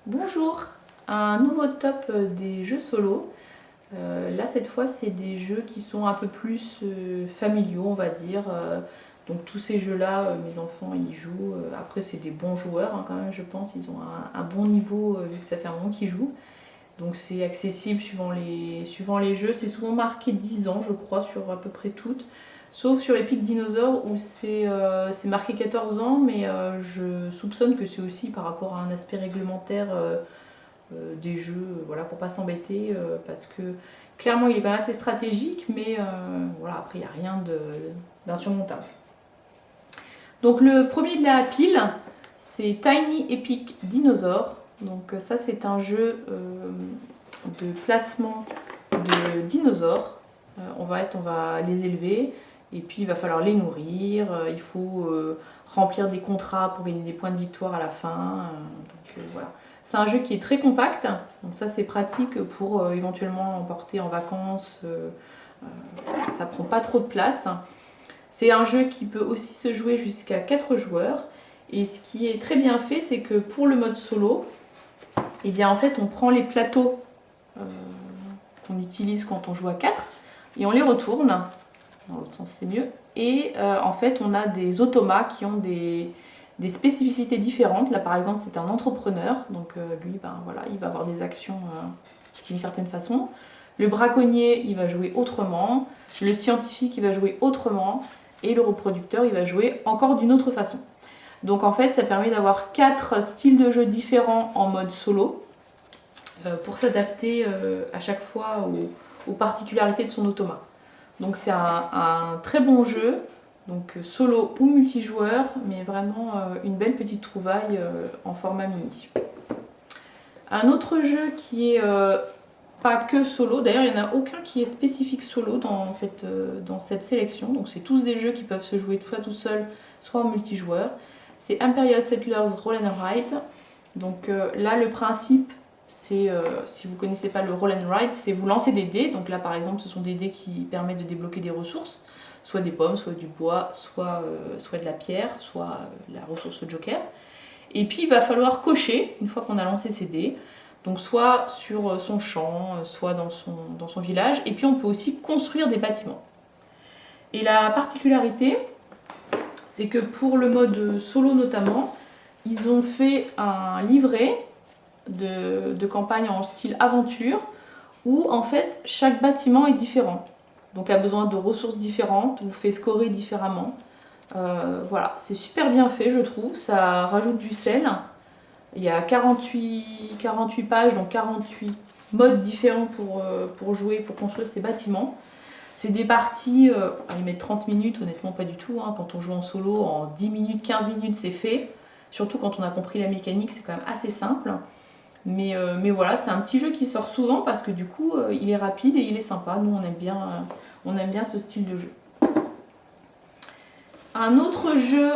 Bonjour, un nouveau top des jeux solo. Là cette fois c'est des jeux qui sont un peu plus familiaux on va dire. Donc tous ces jeux là mes enfants y jouent. Après c'est des bons joueurs hein, quand même je pense. Ils ont un bon niveau vu que ça fait un moment qu'ils jouent. Donc c'est accessible suivant les jeux. C'est souvent marqué 10 ans je crois sur à peu près toutes. Sauf sur Epic Dinosaur où c'est marqué 14 ans mais je soupçonne que c'est aussi par rapport à un aspect réglementaire des jeux, voilà, pour pas s'embêter, parce que clairement il est quand même assez stratégique, mais voilà, après il n'y a rien d'insurmontable. Donc le premier de la pile, c'est Tiny Epic Dinosaur. Donc ça c'est un jeu de placement de dinosaures. On va les élever et puis il va falloir les nourrir. Il faut remplir des contrats pour gagner des points de victoire à la fin. Donc voilà. C'est un jeu qui est très compact, donc ça c'est pratique pour éventuellement l'emporter en vacances. Ça prend pas trop de place. C'est un jeu qui peut aussi se jouer jusqu'à 4 joueurs. Et ce qui est très bien fait, c'est que pour le mode solo, eh bien en fait on prend les plateaux euh, qu'on utilise quand on joue à 4 et on les retourne. Dans l'autre sens c'est mieux. Et en fait on a des automas qui ont des spécificités différentes. Là par exemple c'est un entrepreneur, donc lui ben, voilà, il va avoir des actions d'une certaine façon. Le braconnier il va jouer autrement, le scientifique il va jouer autrement et le reproducteur il va jouer encore d'une autre façon. Donc en fait ça permet d'avoir 4 styles de jeu différents en mode solo pour s'adapter à chaque fois aux particularités de son automa. Donc c'est un très bon jeu, donc solo ou multijoueur, mais vraiment une belle petite trouvaille en format mini. Un autre jeu qui est pas que solo, d'ailleurs il n'y en a aucun qui est spécifique solo dans cette sélection, donc c'est tous des jeux qui peuvent se jouer soit tout seul, soit en multijoueur. C'est Imperial Settlers Roll and Ride. Donc là le principe c'est, si vous ne connaissez pas le roll and ride, c'est vous lancez des dés. Donc là par exemple ce sont des dés qui permettent de débloquer des ressources, soit des pommes, soit du bois, soit de la pierre, soit la ressource joker. Et puis il va falloir cocher une fois qu'on a lancé ces dés, donc soit sur son champ, soit dans son village. Et puis on peut aussi construire des bâtiments. Et la particularité, c'est que pour le mode solo notamment, ils ont fait un livret de campagne en style aventure où en fait chaque bâtiment est différent. Donc a besoin de ressources différentes, vous fait scorer différemment. Voilà, c'est super bien fait je trouve, ça rajoute du sel. Il y a 48 pages, donc 48 modes différents pour jouer, pour construire ces bâtiments. C'est des parties, ils mettent 30 minutes, honnêtement pas du tout. Hein. Quand on joue en solo, en 10 minutes, 15 minutes c'est fait. Surtout quand on a compris la mécanique, c'est quand même assez simple. Mais voilà, c'est un petit jeu qui sort souvent parce que du coup, il est rapide et il est sympa. Nous, on aime bien ce style de jeu. Un autre jeu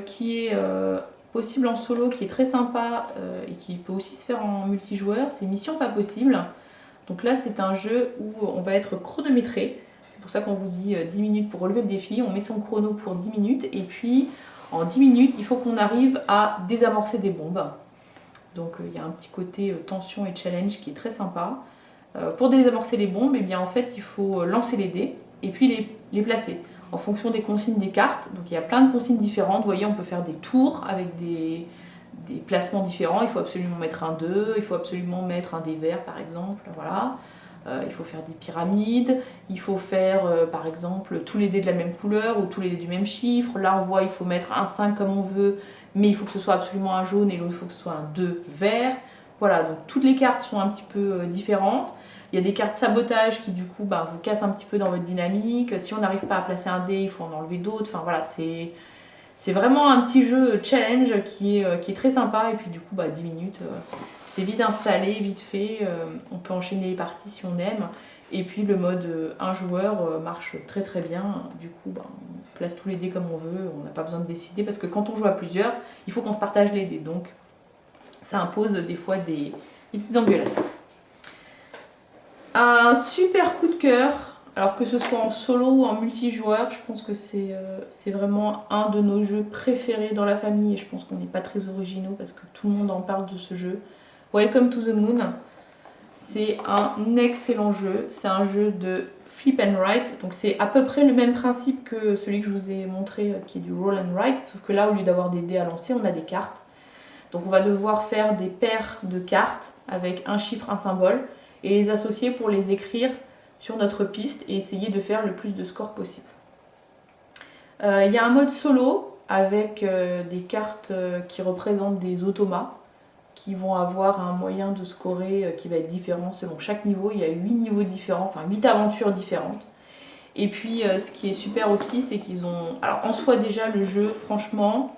qui est possible en solo, qui est très sympa et qui peut aussi se faire en multijoueur, c'est Mission Pas Possible. Donc là, c'est un jeu où on va être chronométré. C'est pour ça qu'on vous dit 10 minutes pour relever le défi. On met son chrono pour 10 minutes et puis en 10 minutes, il faut qu'on arrive à désamorcer des bombes. Donc il y a un petit côté tension et challenge qui est très sympa. Pour désamorcer les bombes, eh bien, en fait, il faut lancer les dés et puis les placer en fonction des consignes des cartes. Donc il y a plein de consignes différentes. Vous voyez, on peut faire des tours avec des placements différents. Il faut absolument mettre un 2, il faut absolument mettre un dé vert par exemple. Voilà. Il faut faire des pyramides, il faut faire par exemple tous les dés de la même couleur ou tous les dés du même chiffre. Là on voit il faut mettre un 5 comme on veut, mais il faut que ce soit absolument un jaune et l'autre il faut que ce soit un 2 vert. Voilà, donc toutes les cartes sont un petit peu différentes. Il y a des cartes sabotage qui du coup vous cassent un petit peu dans votre dynamique. Si on n'arrive pas à placer un dé, il faut en enlever d'autres. Enfin voilà, c'est vraiment un petit jeu challenge qui est très sympa. Et puis du coup 10 minutes, c'est vite installé, vite fait. On peut enchaîner les parties si on aime. Et puis le mode un joueur marche très très bien. Du coup on place tous les dés comme on veut. On n'a pas besoin de décider parce que quand on joue à plusieurs, il faut qu'on se partage les dés. Donc ça impose des fois des petites engueulades. Un super coup de cœur, alors que ce soit en solo ou en multijoueur, je pense que c'est vraiment un de nos jeux préférés dans la famille et je pense qu'on n'est pas très originaux parce que tout le monde en parle de ce jeu. Welcome to the Moon. C'est un excellent jeu. C'est un jeu de flip and write. Donc c'est à peu près le même principe que celui que je vous ai montré qui est du roll and write. Sauf que là, au lieu d'avoir des dés à lancer, on a des cartes. Donc on va devoir faire des paires de cartes avec un chiffre, un symbole et les associer pour les écrire sur notre piste et essayer de faire le plus de scores possible. Il y a un mode solo avec des cartes qui représentent des automas qui vont avoir un moyen de scorer qui va être différent selon chaque niveau. Il y a 8 niveaux différents, enfin 8 aventures différentes. Et puis ce qui est super aussi, c'est qu'ils ont... Alors en soi déjà le jeu, franchement,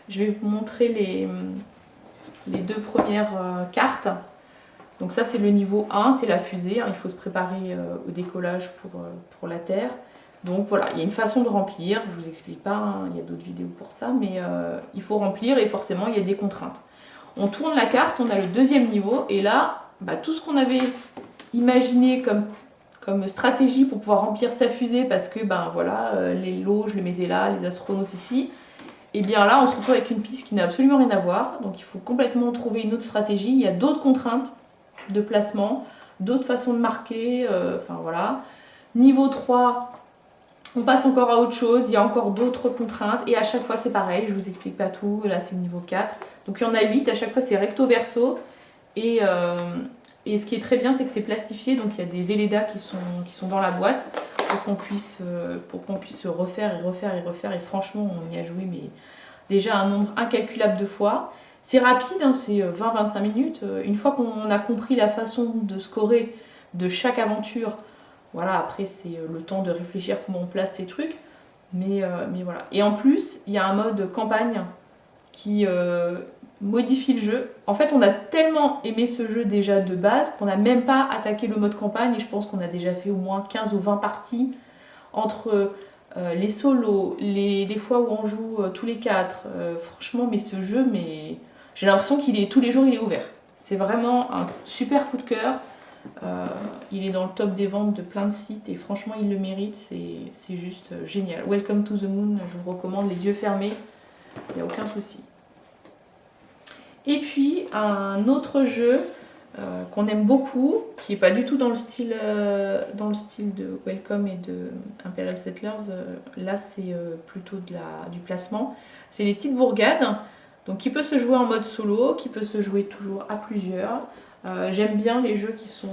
je vais vous montrer les deux premières cartes. Donc ça c'est le niveau 1, c'est la fusée, hein, il faut se préparer au décollage pour la Terre. Donc voilà, il y a une façon de remplir, je vous explique pas, hein, il y a d'autres vidéos pour ça, mais il faut remplir et forcément il y a des contraintes. On tourne la carte, on a le deuxième niveau et là, tout ce qu'on avait imaginé comme stratégie pour pouvoir remplir sa fusée, parce que voilà, les lots je les mettais là, les astronautes ici, et bien là on se retrouve avec une piste qui n'a absolument rien à voir, donc il faut complètement trouver une autre stratégie, il y a d'autres contraintes de placement, d'autres façons de marquer, enfin voilà. Niveau 3, on passe encore à autre chose, il y a encore d'autres contraintes et à chaque fois c'est pareil, je vous explique pas tout, là c'est le niveau 4. Donc il y en a 8, à chaque fois c'est recto verso et ce qui est très bien c'est que c'est plastifié, donc il y a des Velleda qui sont dans la boîte pour qu'on puisse refaire et refaire et refaire et franchement on y a joué mais déjà un nombre incalculable de fois. C'est rapide, hein, c'est 20-25 minutes. Une fois qu'on a compris la façon de scorer de chaque aventure, voilà, après c'est le temps de réfléchir comment on place ces trucs. Mais voilà. Et en plus, il y a un mode campagne qui modifie le jeu. En fait, on a tellement aimé ce jeu déjà de base qu'on n'a même pas attaqué le mode campagne. Et je pense qu'on a déjà fait au moins 15 ou 20 parties entre... les solos, les fois où on joue tous les quatre, franchement, mais ce jeu, j'ai l'impression qu'il est tous les jours il est ouvert. C'est vraiment un super coup de cœur. Il est dans le top des ventes de plein de sites et franchement il le mérite, c'est juste génial. Welcome to the Moon, je vous recommande les yeux fermés, il n'y a aucun souci. Et puis un autre jeu qu'on aime beaucoup, qui n'est pas du tout dans le style de Welcome et de Imperial Settlers, là c'est plutôt du placement, c'est les petites bourgades, donc qui peut se jouer en mode solo, qui peut se jouer toujours à plusieurs. J'aime bien les jeux qui sont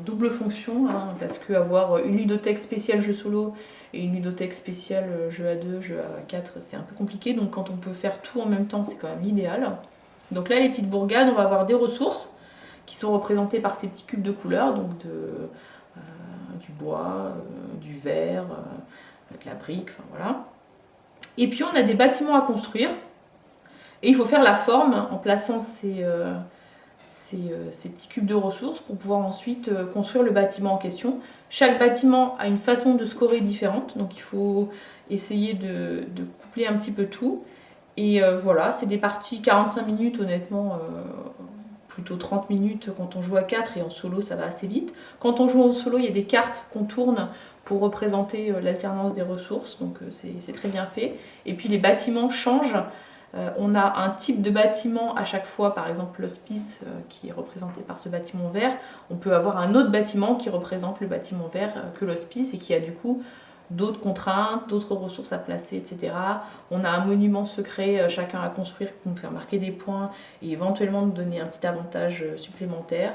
double fonction, hein, parce que avoir une ludothèque spéciale jeu solo et une ludothèque spéciale jeu à 2, jeu à 4, c'est un peu compliqué, donc quand on peut faire tout en même temps, c'est quand même l'idéal. Donc là, les petites bourgades, on va avoir des ressources qui sont représentées par ces petits cubes de couleurs, donc du bois, du verre, de la brique, enfin voilà. Et puis on a des bâtiments à construire, et il faut faire la forme en plaçant ces petits cubes de ressources pour pouvoir ensuite construire le bâtiment en question. Chaque bâtiment a une façon de scorer différente, donc il faut essayer de coupler un petit peu tout. Et voilà, c'est des parties 45 minutes honnêtement, plutôt 30 minutes quand on joue à 4 et en solo ça va assez vite. Quand on joue en solo, il y a des cartes qu'on tourne pour représenter l'alternance des ressources, donc c'est très bien fait. Et puis les bâtiments changent. On a un type de bâtiment à chaque fois, par exemple l'hospice qui est représenté par ce bâtiment vert. On peut avoir un autre bâtiment qui représente le bâtiment vert que l'hospice et qui a du coup d'autres contraintes, d'autres ressources à placer, etc. On a un monument secret chacun à construire pour nous faire marquer des points et éventuellement nous donner un petit avantage supplémentaire.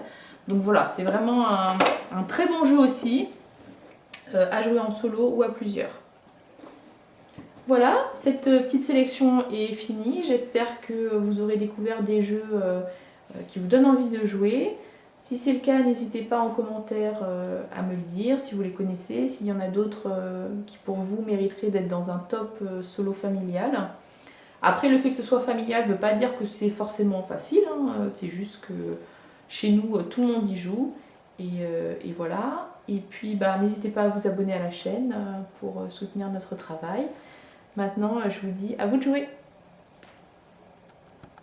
Donc voilà, c'est vraiment un très bon jeu aussi, à jouer en solo ou à plusieurs. Voilà, cette petite sélection est finie. J'espère que vous aurez découvert des jeux qui vous donnent envie de jouer. Si c'est le cas, n'hésitez pas en commentaire à me le dire si vous les connaissez, s'il y en a d'autres qui pour vous mériteraient d'être dans un top solo familial. Après, le fait que ce soit familial ne veut pas dire que c'est forcément facile, hein. C'est juste que chez nous, tout le monde y joue. Et voilà. Et puis, n'hésitez pas à vous abonner à la chaîne pour soutenir notre travail. Maintenant, je vous dis à vous de jouer!